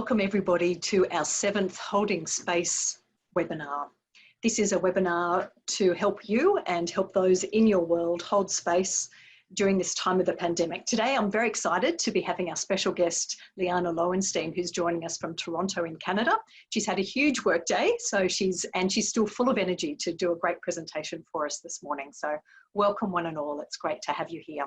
Welcome everybody to our 7th Holding Space webinar. This is a webinar to help you and help those in your world hold space during this time of the pandemic. Today, I'm very excited to be having our special guest, Liana Lowenstein, who's joining us from Toronto in Canada. She's had a huge work day, so she's still full of energy to do a great presentation for us this morning. So welcome one and all. It's great to have you here.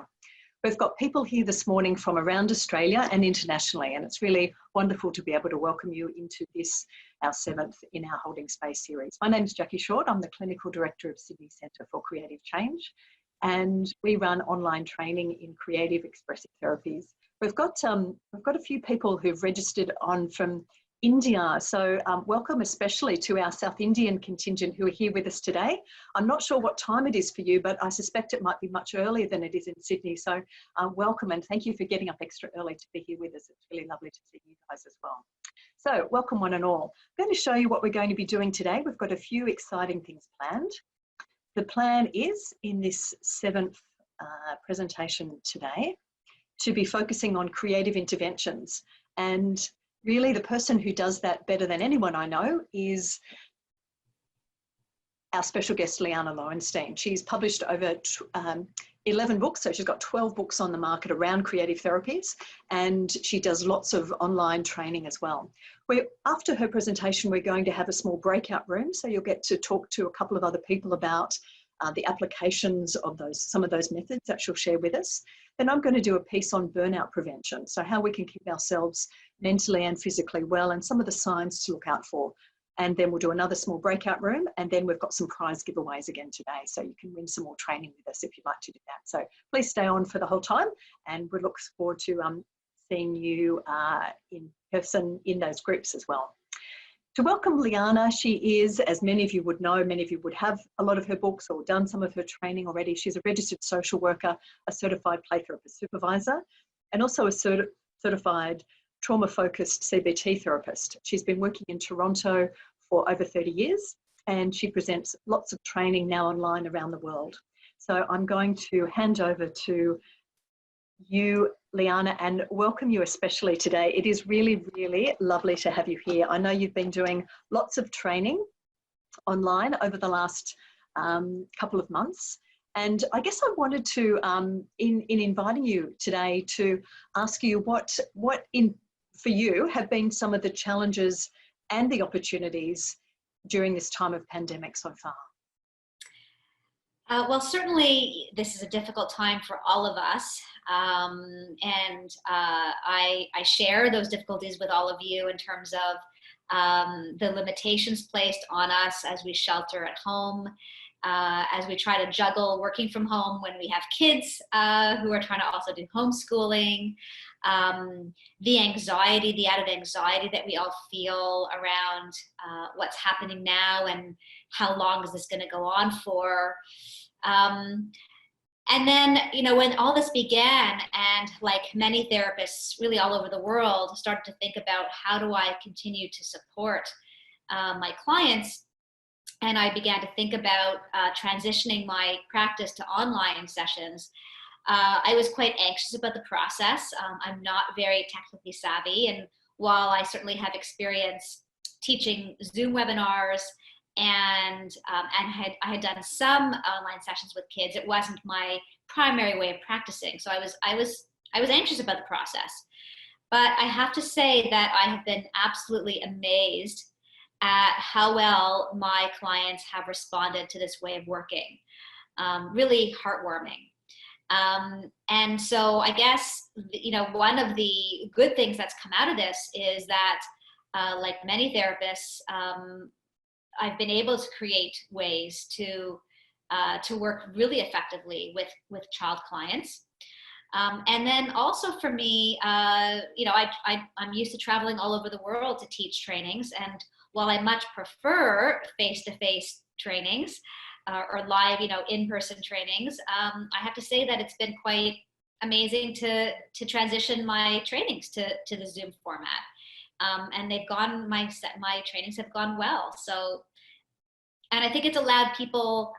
We've got people here this morning from around Australia and internationally, and it's really wonderful to be able to welcome you into this, our 7th in our Holding Space series. My name is Jackie Short. I'm the Clinical Director of Sydney Centre for Creative Change, and we run online training in creative expressive therapies. We've got a few people who've registered on from India, so welcome especially to our South Indian contingent who are here with us today. I'm not sure what time it is for you, but I suspect it might be much earlier than it is in Sydney, so welcome and thank you for getting up extra early to be here with us. It's really lovely to see you guys as well. So welcome one and all. I'm going to show you what we're going to be doing today. We've got a few exciting things planned. The plan is in this 7th presentation today to be focusing on creative interventions, and really, the person who does that better than anyone I know is our special guest, Liana Lowenstein. She's published over 11 books, so she's got 12 books on the market around creative therapies, and she does lots of online training as well. After her presentation, we're going to have a small breakout room, so you'll get to talk to a couple of other people about the applications of some of those methods that she'll share with us. Then I'm going to do a piece on burnout prevention, so how we can keep ourselves mentally and physically well and some of the signs to look out for. And then we'll do another small breakout room, and then we've got some prize giveaways again today, so you can win some more training with us if you'd like to do that. So please stay on for the whole time, and we look forward to seeing you in person in those groups as well. To welcome Liana, she is, as many of you would know, many of you would have a lot of her books or done some of her training already. She's a registered social worker, a certified play therapist supervisor, and also a certified trauma-focused CBT therapist. She's been working in Toronto for over 30 years, and she presents lots of training now online around the world. So I'm going to hand over to you, Liana, and welcome you especially today. It is really, really lovely to have you here. I know you've been doing lots of training online over the last couple of months. And I guess I wanted to, in inviting you today, to ask you what for you have been some of the challenges and the opportunities during this time of pandemic so far. Well, certainly this is a difficult time for all of us. And I share those difficulties with all of you in terms of the limitations placed on us as we shelter at home, as we try to juggle working from home when we have kids who are trying to also do homeschooling, the anxiety, the added anxiety that we all feel around what's happening now and how long is this going to go on for. And then, you know, when all this began, and like many therapists really all over the world started to think about how do I continue to support my clients, and I began to think about transitioning my practice to online sessions, I was quite anxious about the process. I'm not very technically savvy, and while I certainly have experience teaching Zoom webinars and I had done some online sessions with kids, it wasn't my primary way of practicing. So I was anxious about the process. But I have to say that I have been absolutely amazed at how well my clients have responded to this way of working. Really heartwarming. And so I guess, you know, one of the good things that's come out of this is that, like many therapists, I've been able to create ways to work really effectively with child clients. And then also for me, you know, I'm used to traveling all over the world to teach trainings. And while I much prefer face-to-face trainings or live, you know, in-person trainings, I have to say that it's been quite amazing to transition my trainings to the Zoom format. And they've gone, my trainings have gone well. So, and I think it's allowed people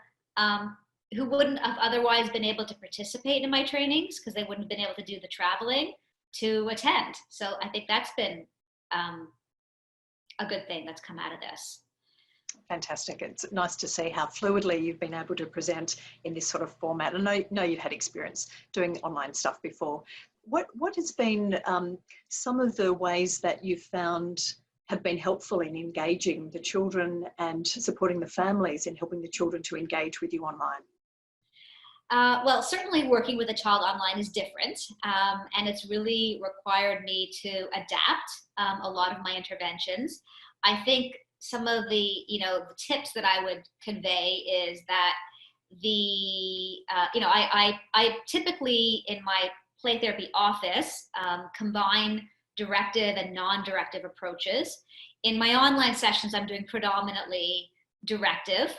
who wouldn't have otherwise been able to participate in my trainings because they wouldn't have been able to do the traveling to attend. So I think that's been a good thing that's come out of this. Fantastic. It's nice to see how fluidly you've been able to present in this sort of format. I know you've had experience doing online stuff before. What has been some of the ways that you've found have been helpful in engaging the children and supporting the families in helping the children to engage with you online? Well, certainly working with a child online is different, and it's really required me to adapt a lot of my interventions. I think some of the tips that I would convey is that I typically in my play therapy office combine directive and non-directive approaches. In my online sessions, I'm doing predominantly directive.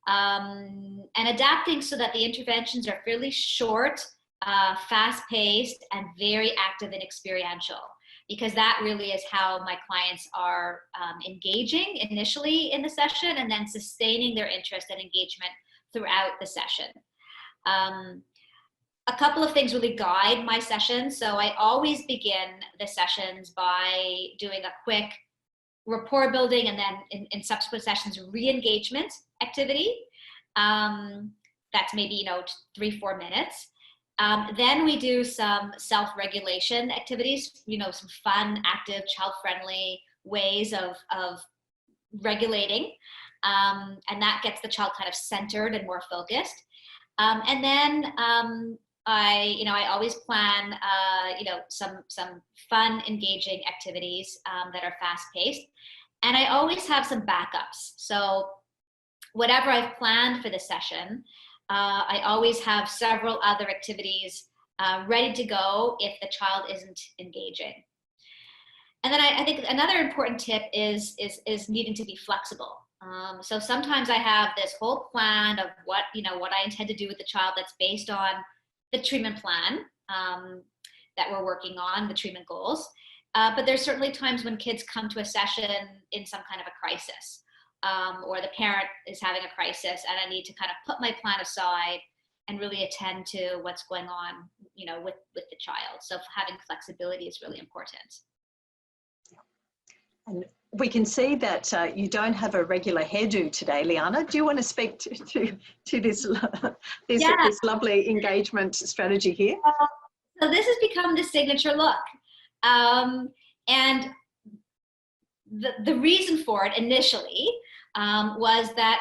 And adapting so that the interventions are fairly short, fast-paced, and very active and experiential, because that really is how my clients are engaging initially in the session and then sustaining their interest and engagement throughout the session. A couple of things really guide my sessions. So I always begin the sessions by doing a quick rapport building and then in subsequent sessions, re-engagement activity. That's maybe, 3-4 minutes. Then we do some self-regulation activities, some fun, active, child-friendly ways of regulating. And that gets the child kind of centered and more focused. And then I always plan, some fun, engaging activities that are fast-paced. And I always have some backups. So whatever I've planned for the session, I always have several other activities ready to go if the child isn't engaging. And then I think another important tip is needing to be flexible. So sometimes I have this whole plan of what I intend to do with the child that's based on the treatment plan that we're working on, the treatment goals. But there's certainly times when kids come to a session in some kind of a crisis. Or the parent is having a crisis and I need to kind of put my plan aside and really attend to what's going on, with the child. So having flexibility is really important. And we can see that you don't have a regular hairdo today, Liana. Do you want to speak to this lovely engagement strategy here? So this has become the signature look. And the reason for it initially was that,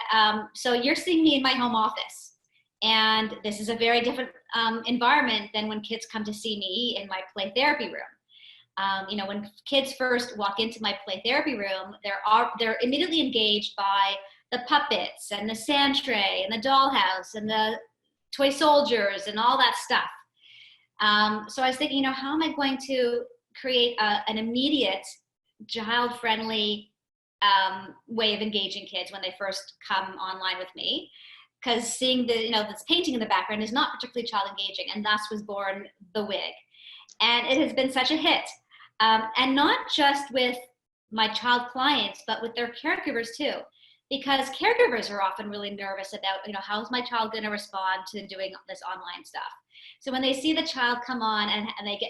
so you're seeing me in my home office, and this is a very different environment than when kids come to see me in my play therapy room. When kids first walk into my play therapy room, they're immediately engaged by the puppets and the sand tray and the dollhouse and the toy soldiers and all that stuff. So I was thinking, how am I going to create an immediate child-friendly way of engaging kids when they first come online with me? Because seeing this painting in the background is not particularly child engaging, and thus was born the wig. And it has been such a hit. And not just with my child clients, but with their caregivers too. Because caregivers are often really nervous about, how's my child going to respond to doing this online stuff? So when they see the child come on and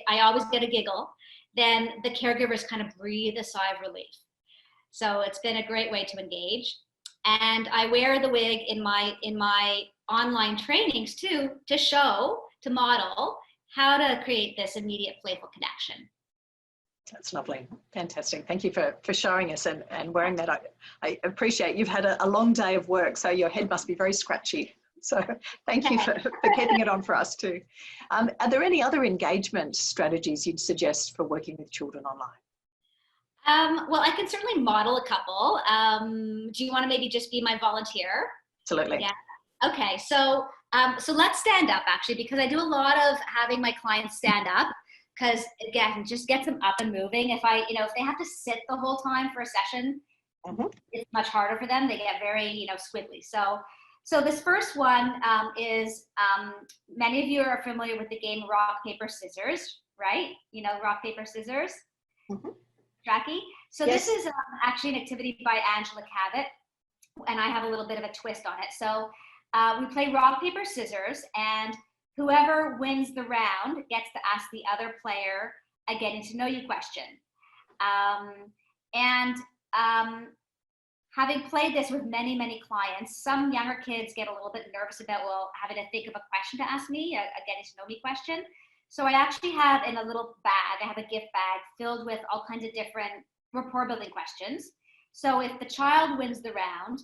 I always get a giggle, then the caregivers kind of breathe a sigh of relief. So it's been a great way to engage. And I wear the wig in my online trainings too, to model how to create this immediate playful connection. That's lovely. Fantastic. Thank you for showing us and wearing that. I appreciate you've had a long day of work, so your head must be very scratchy. So thank you for keeping it on for us too. Are there any other engagement strategies you'd suggest for working with children online? Well, I can certainly model a couple. Do you want to maybe just be my volunteer? Absolutely. Yeah. Okay. So let's stand up actually, because I do a lot of having my clients stand up. Because again, it just gets them up and moving. If they have to sit the whole time for a session, it's much harder for them. They get very, squiggly. So this first one is, many of you are familiar with the game rock, paper, scissors, right? Rock, paper, scissors. Jackie? So yes. This is actually an activity by Angela Cabot, and I have a little bit of a twist on it. So we play rock, paper, scissors, and whoever wins the round gets to ask the other player a getting to know you question. And having played this with many, many clients, some younger kids get a little bit nervous about, well, having to think of a question to ask me, a getting to know me question. So I actually have in a little bag, I have a gift bag filled with all kinds of different rapport building questions. So if the child wins the round,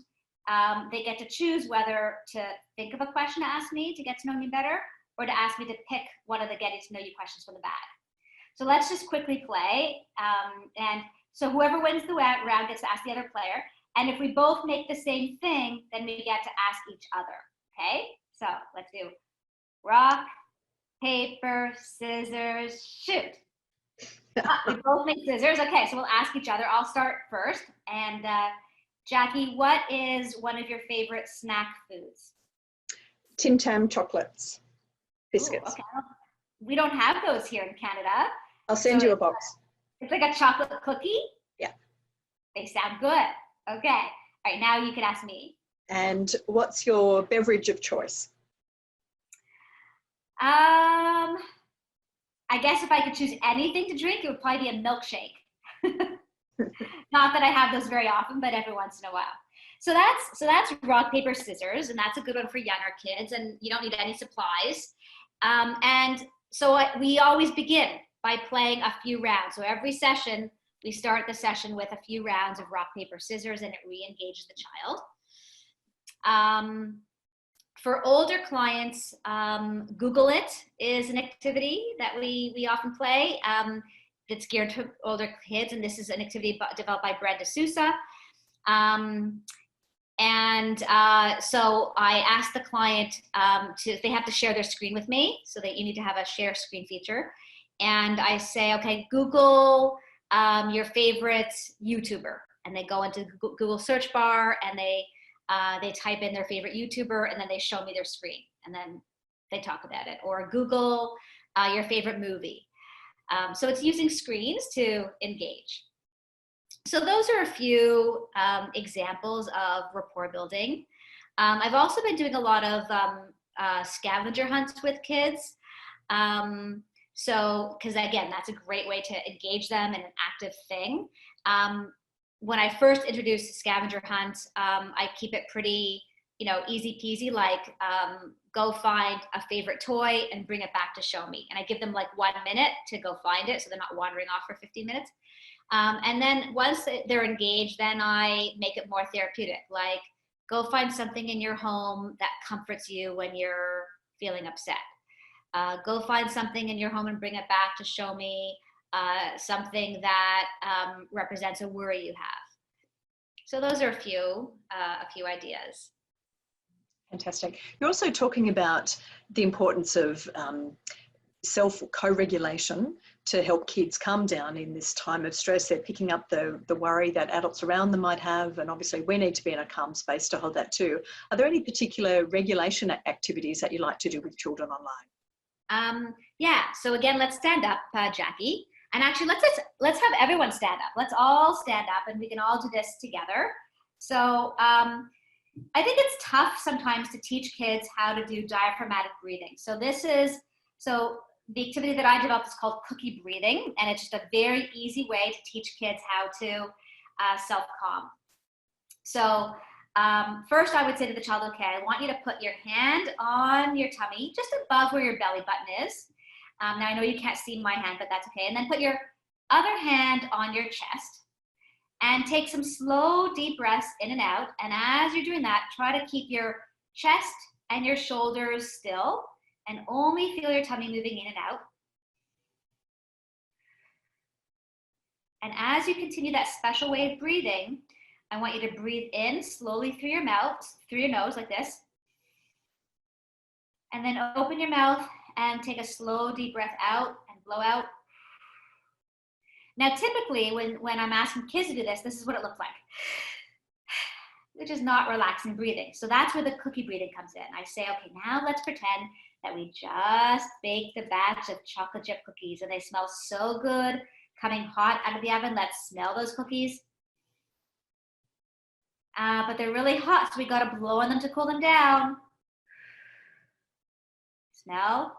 they get to choose whether to think of a question to ask me to get to know me better, or to ask me to pick one of the getting to know you questions from the bag. So let's just quickly play. And so whoever wins the round gets to ask the other player. And if we both make the same thing, then we get to ask each other, okay? So let's do rock, paper, scissors, shoot. We both make scissors. Okay, so we'll ask each other. I'll start first. And Jackie, what is one of your favorite snack foods? Tim Tam chocolates, biscuits. Ooh, okay. We don't have those here in Canada. I'll send you a box. It's like a chocolate cookie? Yeah. They sound good. Okay. All right, now you can ask me. And what's your beverage of choice? I guess if I could choose anything to drink, it would probably be a milkshake. Not that I have those very often, but every once in a while. So that's rock, paper, scissors, and that's a good one for younger kids, and you don't need any supplies. And so we always begin by playing a few rounds. So every session, we start the session with a few rounds of rock, paper, scissors, and it re-engages the child. For older clients, Google It is an activity that we often play that's geared to older kids, and this is an activity developed by Brenda Sousa. So I asked the client they have to share their screen with me, so that you need to have a share screen feature. And I say, okay, Google your favorite YouTuber, and they go into Google search bar and they type in their favorite YouTuber, and then they show me their screen, and then they talk about it. Or Google your favorite movie. So it's using screens to engage. So those are a few examples of rapport building. I've also been doing a lot of scavenger hunts with kids. Because again, that's a great way to engage them in an active thing. When I first introduced the scavenger hunt, I keep it pretty, easy peasy, like go find a favorite toy and bring it back to show me. And I give them like 1 minute to go find it, so they're not wandering off for 15 minutes. And then once they're engaged, then I make it more therapeutic, like go find something in your home that comforts you when you're feeling upset. Go find something in your home and bring it back to show me something that represents a worry you have. So those are a few ideas. Fantastic. You're also talking about the importance of self-co-regulation to help kids calm down in this time of stress. They're picking up the worry that adults around them might have, and obviously we need to be in a calm space to hold that too. Are there any particular regulation activities that you like to do with children online? Yeah, so again, let's stand up, Jackie. And actually, let's have everyone stand up. Let's all stand up, and we can all do this together. So I think it's tough sometimes to teach kids how to do diaphragmatic breathing. So the activity that I developed is called cookie breathing, and it's just a very easy way to teach kids how to self-calm. So first I would say to the child, okay, I want you to put your hand on your tummy, just above where your belly button is. Now I know you can't see my hand, but that's okay. And then put your other hand on your chest and take some slow, deep breaths in and out. And as you're doing that, try to keep your chest and your shoulders still and only feel your tummy moving in and out. And as you continue that special way of breathing, I want you to breathe in slowly through your mouth, through your nose like this. And then open your mouth and take a slow, deep breath out and blow out. Now, typically, when I'm asking kids to do this, this is what it looks like, which is not relaxing breathing. So that's where the cookie breathing comes in. I say, okay, now let's pretend that we just baked a batch of chocolate chip cookies, and they smell so good, coming hot out of the oven. Let's smell those cookies. But they're really hot, so we gotta blow on them to cool them down. Smell.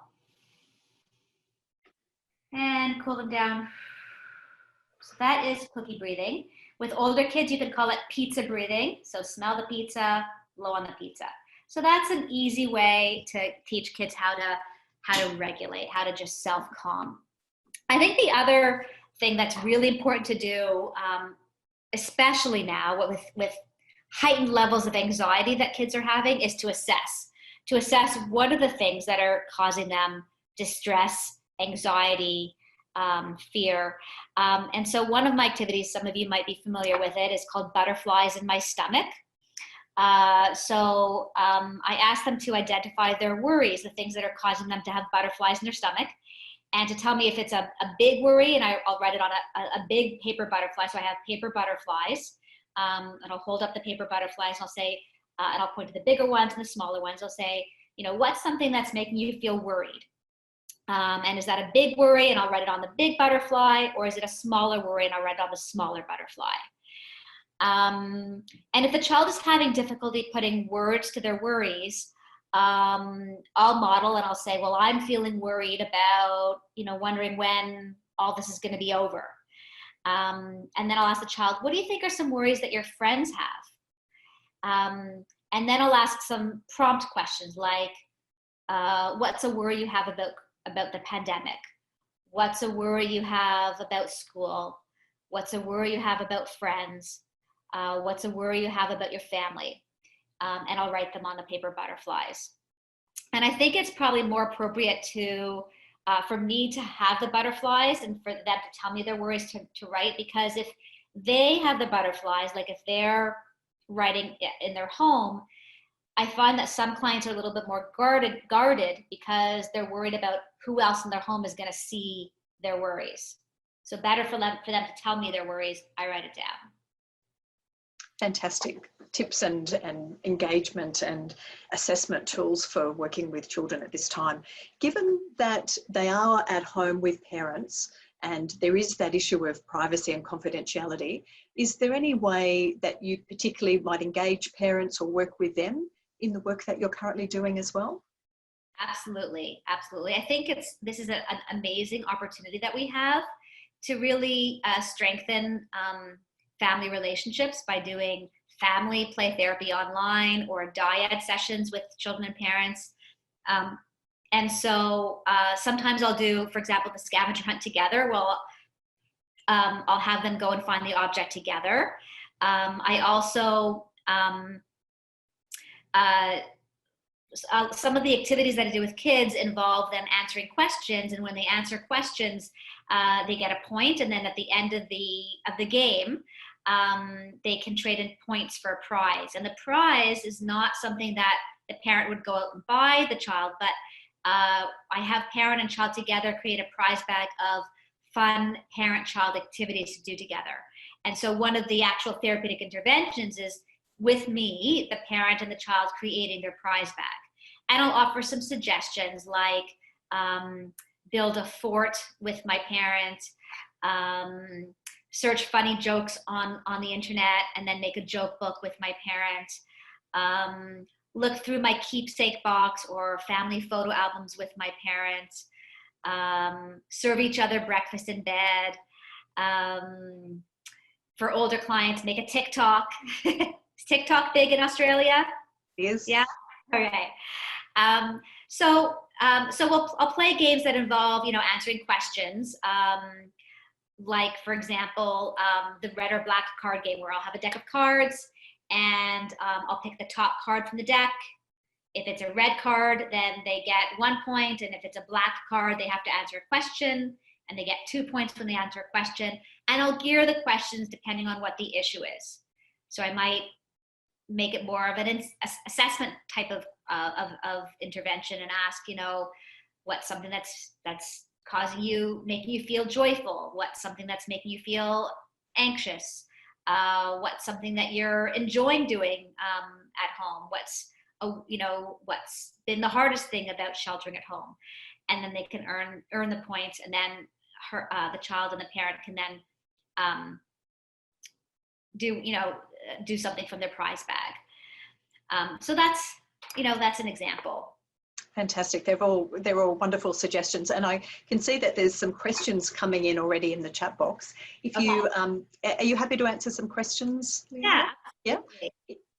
And cool them down. So that is cookie breathing. With older kids, you could call it pizza breathing. So smell the pizza, blow on the pizza. So that's an easy way to teach kids how to regulate, how to just self-calm. I think the other thing that's really important to do, especially now with heightened levels of anxiety that kids are having, is to assess what are the things that are causing them distress, anxiety, fear. And so one of my activities, some of you might be familiar with it, is called Butterflies in My Stomach. I ask them to identify their worries, the things that are causing them to have butterflies in their stomach, and to tell me if it's a big worry, and I'll write it on a big paper butterfly. So I have paper butterflies, and I'll hold up the paper butterflies, and I'll say, and I'll point to the bigger ones and the smaller ones. I'll say, what's something that's making you feel worried? And is that a big worry? And I'll write it on the big butterfly, or is it a smaller worry? And I'll write it on the smaller butterfly. And if the child is having difficulty putting words to their worries, I'll model and I'll say, well, I'm feeling worried about, wondering when all this is going to be over. And then I'll ask the child, what do you think are some worries that your friends have? And then I'll ask some prompt questions like, what's a worry you have about the pandemic? What's a worry you have about school? What's a worry you have about friends? What's a worry you have about your family? And I'll write them on the paper butterflies. And I think it's probably more appropriate for me to have the butterflies and for them to tell me their worries to write, because if they have the butterflies, like if they're writing in their home, I find that some clients are a little bit more guarded because they're worried about who else in their home is going to see their worries. So better for them to tell me their worries, I write it down. Fantastic tips and engagement and assessment tools for working with children at this time. Given that they are at home with parents and there is that issue of privacy and confidentiality, is there any way that you particularly might engage parents or work with them in the work that you're currently doing as well? Absolutely. I think this is an amazing opportunity that we have to really strengthen family relationships by doing family play therapy online or dyad sessions with children and parents. And so sometimes I'll do, for example, the scavenger hunt together. Well, I'll have them go and find the object together. I also, some of the activities that I do with kids involve them answering questions, and when they answer questions, they get a point, and then at the end of the game, they can trade in points for a prize. And the prize is not something that the parent would go out and buy the child, but I have parent and child together create a prize bag of fun parent-child activities to do together. And so one of the actual therapeutic interventions is with me, the parent and the child creating their prize bag. And I'll offer some suggestions like build a fort with my parent, search funny jokes on the internet and then make a joke book with my parent, look through my keepsake box or family photo albums with my parents, serve each other breakfast in bed. For older clients, make a TikTok. Is TikTok big in Australia? Yes. Yeah. Okay. So I'll play games that involve, answering questions. Like, for example, the red or black card game, where I'll have a deck of cards and I'll pick the top card from the deck. If it's a red card, then they get 1 point. And if it's a black card, they have to answer a question and they get 2 points when they answer a question. And I'll gear the questions depending on what the issue is. So I might make it more of an assessment type of intervention and ask, what's something that's causing you, making you feel joyful? What's something that's making you feel anxious? What's something that you're enjoying doing at home? What's been the hardest thing about sheltering at home? And then they can earn the points, and then the child and the parent can then do something from their prize bag. So that's an example. Fantastic. They're all wonderful suggestions, and I can see that there's some questions coming in already in the chat box. If you are you happy to answer some questions, Liana? Yeah.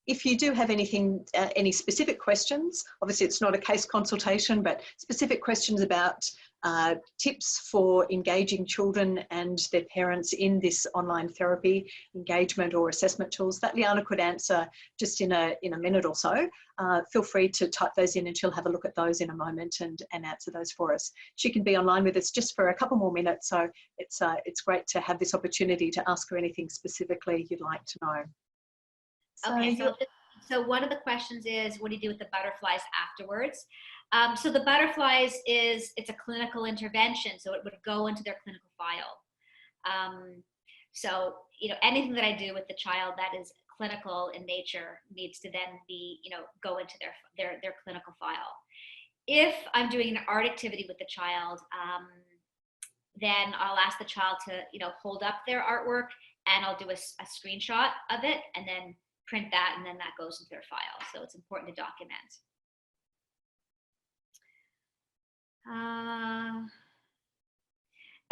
If you do have anything, any specific questions, obviously it's not a case consultation, but specific questions about tips for engaging children and their parents in this online therapy engagement or assessment tools that Liana could answer just in a minute or so, feel free to type those in and she'll have a look at those in a moment and answer those for us. She can be online with us just for a couple more minutes, so it's great to have this opportunity to ask her anything specifically you'd like to know. Okay, so one of the questions is, what do you do with the butterflies afterwards? So the butterflies it's a clinical intervention, so it would go into their clinical file. So, anything that I do with the child that is clinical in nature needs to then be, go into their clinical file. If I'm doing an art activity with the child, then I'll ask the child to, hold up their artwork, and I'll do a screenshot of it and then print that, and then that goes into their file. So it's important to document.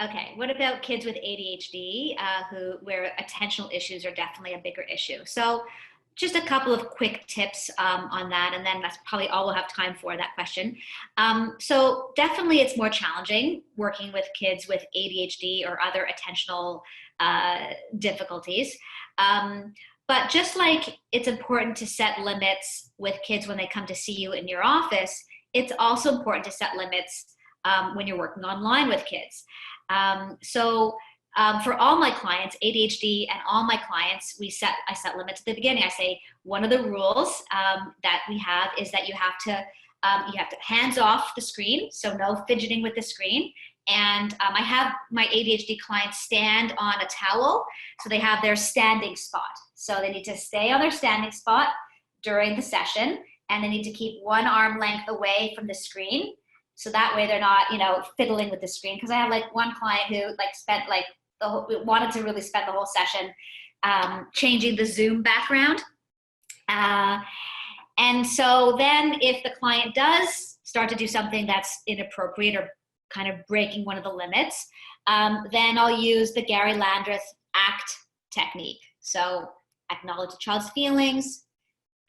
Okay, what about kids with ADHD where attentional issues are definitely a bigger issue? So just a couple of quick tips on that, and then that's probably all we'll have time for, that question. So definitely it's more challenging working with kids with ADHD or other attentional difficulties. But just like it's important to set limits with kids when they come to see you in your office, it's also important to set limits when you're working online with kids. For all my clients, ADHD and all my clients, I set limits at the beginning. I say one of the rules that we have is that you have to hands off the screen, so no fidgeting with the screen. And I have my ADHD clients stand on a towel, so they have their standing spot. So they need to stay on their standing spot during the session, and they need to keep one arm length away from the screen. So that way they're not, fiddling with the screen. Because I have one client who wanted to really spend the whole session changing the Zoom background. And so then if the client does start to do something that's inappropriate or kind of breaking one of the limits, then I'll use the Gary Landreth ACT technique. So acknowledge the child's feelings,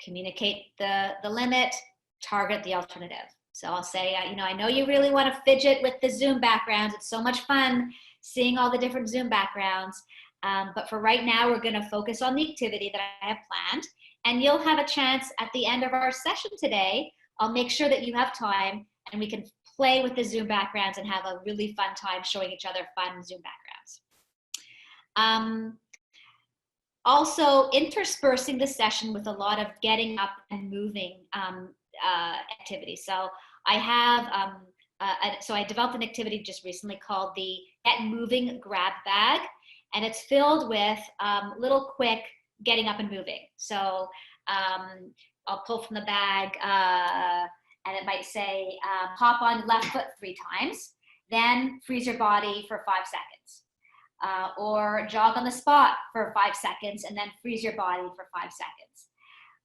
communicate the limit, target the alternative. So I'll say, I know you really want to fidget with the Zoom backgrounds. It's so much fun seeing all the different Zoom backgrounds. But for right now, we're going to focus on the activity that I have planned. And you'll have a chance at the end of our session today. I'll make sure that you have time and we can play with the Zoom backgrounds and have a really fun time showing each other fun Zoom backgrounds. Also, interspersing the session with a lot of getting up and moving activities. So I have, so I developed an activity just recently called the Get Moving Grab Bag, and it's filled with little quick getting up and moving. So I'll pull from the bag, and it might say, hop on left foot 3 times, then freeze your body for 5 seconds. Or jog on the spot for 5 seconds, and then freeze your body for 5 seconds.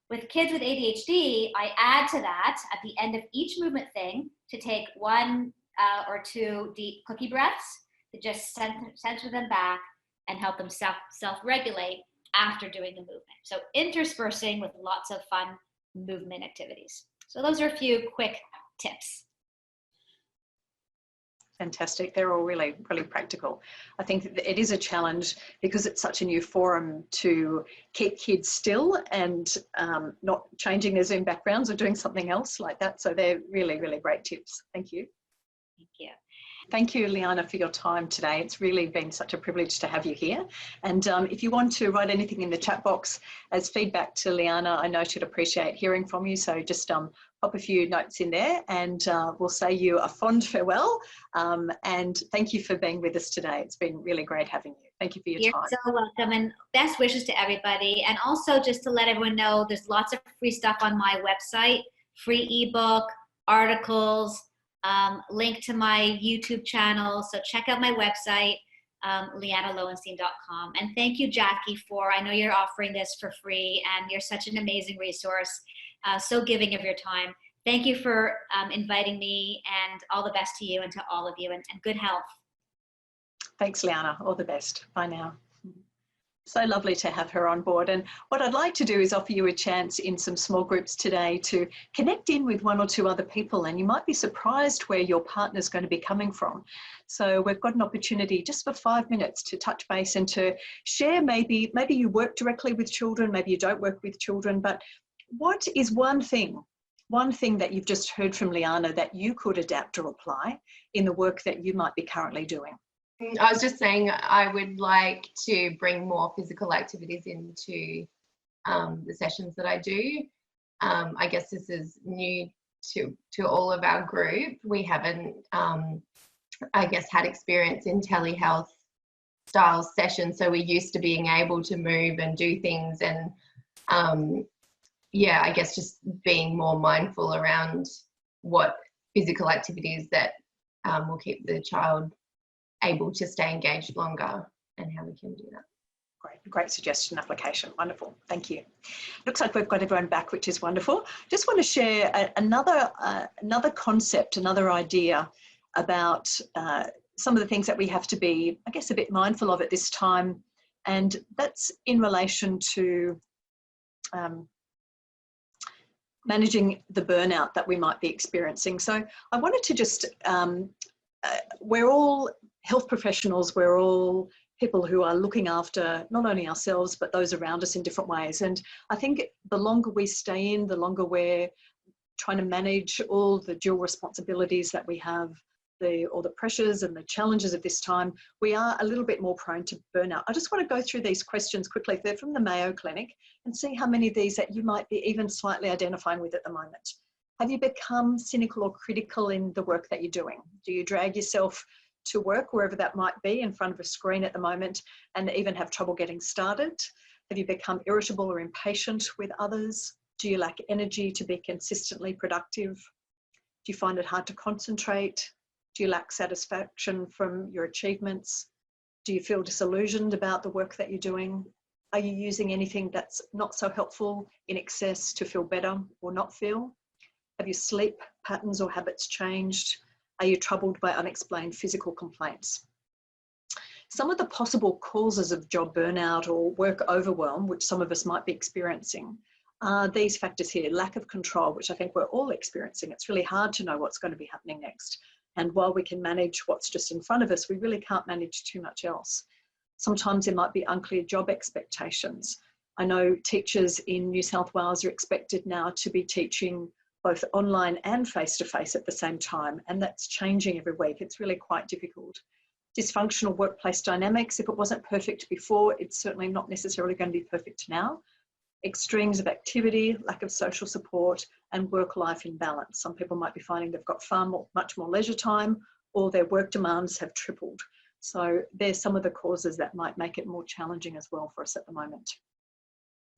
With kids with ADHD, I add to that at the end of each movement thing to take 1 or 2 deep cookie breaths to just center them back and help them self-regulate after doing the movement. So interspersing with lots of fun movement activities. So those are a few quick tips. Fantastic. They're all really, really practical. I think it is a challenge because it's such a new forum to keep kids still and not changing their Zoom backgrounds or doing something else like that. So they're really, really great tips. Thank you. Thank you. Thank you, Liana, for your time today. It's really been such a privilege to have you here. And if you want to write anything in the chat box as feedback to Liana, I know she'd appreciate hearing from you. So just pop a few notes in there and we'll say you a fond farewell. And thank you for being with us today. It's been really great having you. Thank you for your time. You're so welcome, and best wishes to everybody. And also just to let everyone know, there's lots of free stuff on my website, free ebook, articles, link to my YouTube channel. So check out my website, lianalowenstein.com. And thank you, Jackie, I know you're offering this for free and you're such an amazing resource, so giving of your time. Thank you for inviting me, and all the best to you and to all of you, and good health. Thanks, Liana. All the best. Bye now. So lovely to have her on board. And what I'd like to do is offer you a chance in some small groups today to connect in with one or two other people, and you might be surprised where your partner's going to be coming from. So we've got an opportunity just for 5 minutes to touch base and to share. Maybe you work directly with children, maybe you don't work with children, but what is one thing that you've just heard from Liana that you could adapt or apply in the work that you might be currently doing? I was just saying I would like to bring more physical activities into the sessions that I do. I guess this is new to all of our group. We haven't, I guess, had experience in telehealth style sessions, so we're used to being able to move and do things, and yeah, I guess just being more mindful around what physical activities that will keep the child able to stay engaged longer and how we can do that. Great suggestion, application. Wonderful. Thank you. Looks like we've got everyone back, which is wonderful. Just want to share another concept, another idea about some of the things that we have to be, I guess, a bit mindful of at this time. And that's in relation to managing the burnout that we might be experiencing. So I wanted to just, we're all health professionals, we're all people who are looking after not only ourselves, but those around us in different ways. And I think the longer we stay in, the longer we're trying to manage all the dual responsibilities that we have, all the pressures and the challenges of this time, we are a little bit more prone to burnout. I just want to go through these questions quickly. They're from the Mayo Clinic, and see how many of these that you might be even slightly identifying with at the moment. Have you become cynical or critical in the work that you're doing? Do you drag yourself to work, wherever that might be, in front of a screen at the moment, and even have trouble getting started? Have you become irritable or impatient with others? Do you lack energy to be consistently productive? Do you find it hard to concentrate? Do you lack satisfaction from your achievements? Do you feel disillusioned about the work that you're doing? Are you using anything that's not so helpful in excess to feel better or not feel? Have your sleep patterns or habits changed? Are you troubled by unexplained physical complaints? Some of the possible causes of job burnout or work overwhelm, which some of us might be experiencing, are these factors here. Lack of control, which I think we're all experiencing. It's really hard to know what's going to be happening next. And while we can manage what's just in front of us, we really can't manage too much else. Sometimes there might be unclear job expectations. I know teachers in New South Wales are expected now to be teaching both online and face-to-face at the same time, and that's changing every week. It's really quite difficult. Dysfunctional workplace dynamics. If it wasn't perfect before, it's certainly not necessarily going to be perfect now. Extremes of activity, lack of social support, and work-life imbalance. Some people might be finding they've got much more leisure time, or their work demands have tripled. So there's some of the causes that might make it more challenging as well for us at the moment.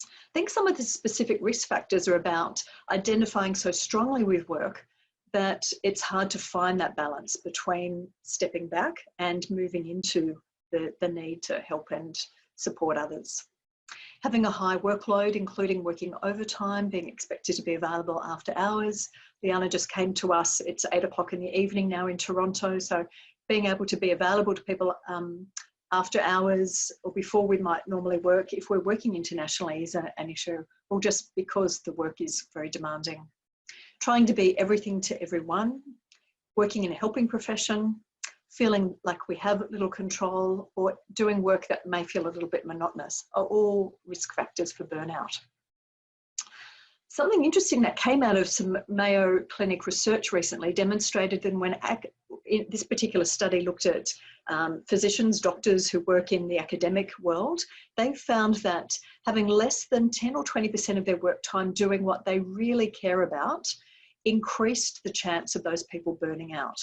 I think some of the specific risk factors are about identifying so strongly with work that it's hard to find that balance between stepping back and moving into the need to help and support others. Having a high workload, including working overtime, being expected to be available after hours. Liana just came to us, it's 8 o'clock in the evening now in Toronto, so being able to be available to people after hours or before we might normally work, if we're working internationally, is an issue, or just because the work is very demanding. Trying to be everything to everyone, working in a helping profession, feeling like we have little control, or doing work that may feel a little bit monotonous are all risk factors for burnout. Something interesting that came out of some Mayo Clinic research recently demonstrated that when this particular study looked at physicians, doctors who work in the academic world, they found that having less than 10 or 20% of their work time doing what they really care about increased the chance of those people burning out.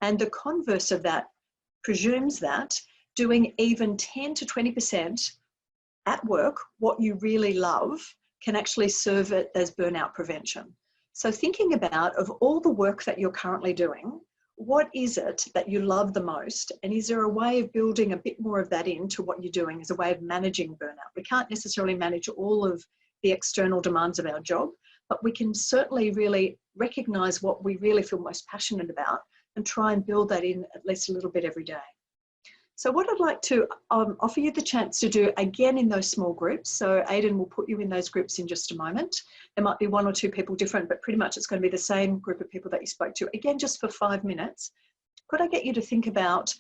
And the converse of that presumes that doing even 10 to 20% at work, what you really love, can actually serve it as burnout prevention. So thinking about, of all the work that you're currently doing, what is it that you love the most? And is there a way of building a bit more of that into what you're doing as a way of managing burnout? We can't necessarily manage all of the external demands of our job, but we can certainly really recognize what we really feel most passionate about and try and build that in at least a little bit every day. So what I'd like to offer you the chance to do again in those small groups. So Aidan will put you in those groups in just a moment. There might be 1 or 2 people different, but pretty much it's going to be the same group of people that you spoke to, again, just for 5 minutes. Could I get you to think about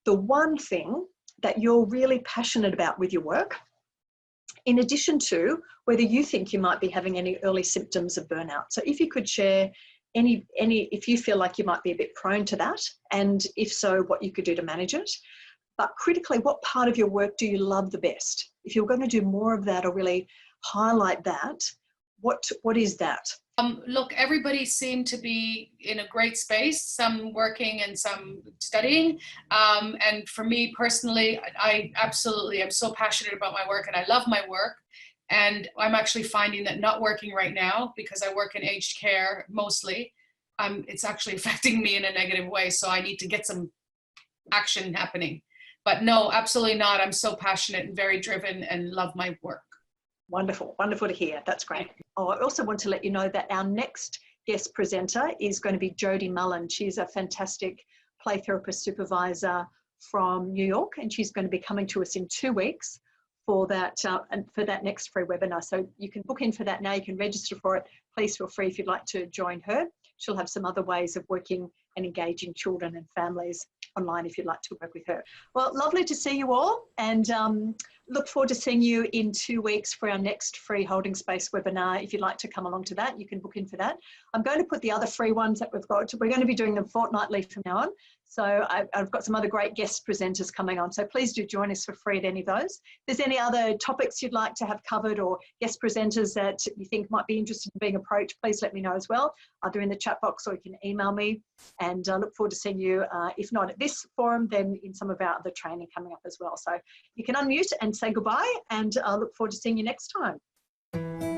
the one thing that you're really passionate about with your work, in addition to whether you think you might be having any early symptoms of burnout? So if you could share any, if you feel like you might be a bit prone to that, and if so, what you could do to manage it. But critically, what part of your work do you love the best? If you're going to do more of that or really highlight that, what is that? Look, everybody seemed to be in a great space, some working and some studying. And for me personally, I absolutely am so passionate about my work and I love my work. And I'm actually finding that not working right now, because I work in aged care mostly, it's actually affecting me in a negative way. So I need to get some action happening. But no, absolutely not. I'm so passionate and very driven and love my work. Wonderful, wonderful to hear. That's great. Oh, I also want to let you know that our next guest presenter is going to be Jodie Mullen. She's a fantastic play therapist supervisor from New York, and she's going to be coming to us in 2 weeks for that next free webinar. So you can book in for that now. You can register for it. Please feel free if you'd like to join her. She'll have some other ways of working and engaging children and families online if you'd like to work with her. Well, lovely to see you all, and look forward to seeing you in 2 weeks for our next free holding space webinar. If you'd like to come along to that, you can book in for that. I'm going to put the other free ones that we've got. We're going to be doing them fortnightly from now on. So I've got some other great guest presenters coming on. So please do join us for free at any of those. If there's any other topics you'd like to have covered or guest presenters that you think might be interested in being approached, please let me know as well, either in the chat box or you can email me. And I look forward to seeing you, if not at this forum, then in some of our other training coming up as well. So you can unmute and say goodbye, and I look forward to seeing you next time.